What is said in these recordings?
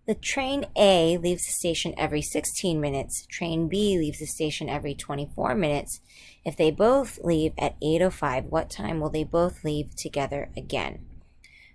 The train A leaves the station every 16 minutes. Train B leaves the station every 24 minutes. If they both leave at 8:05, what time will they both leave together again?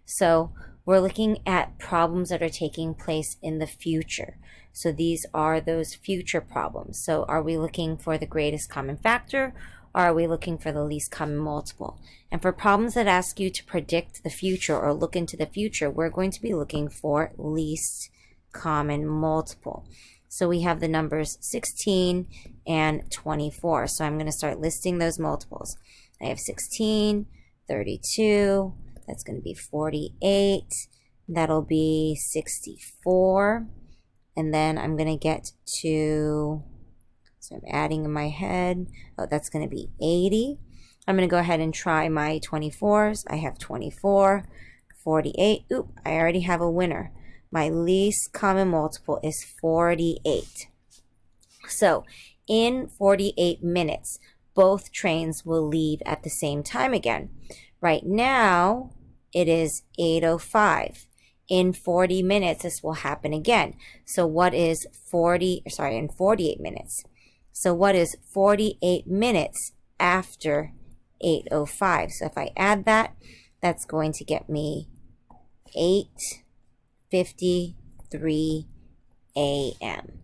So we're looking at problems that are taking place in the future. So these are those future problems. So are we looking for the greatest common factor, or are we looking for the least common multiple? And for problems that ask you to predict the future or look into the future, we're going to be looking for least common multiple. So we have the numbers 16 and 24. So I'm going to start listing those multiples. I have 16, 32, that's going to be 48, that'll be 64, and then I'm going to get to, so I'm adding in my head, oh, that's going to be 80. I'm going to go ahead and try my 24s. I have 24, 48, oop, I already have a winner. My least common multiple is 48. So in 48 minutes, both trains will leave at the same time again. Right now, it is 8:05. In 40 minutes, this will happen again. So what is in 48 minutes. So what is 48 minutes after 8:05? So if I add that, that's going to get me 8:53 a.m.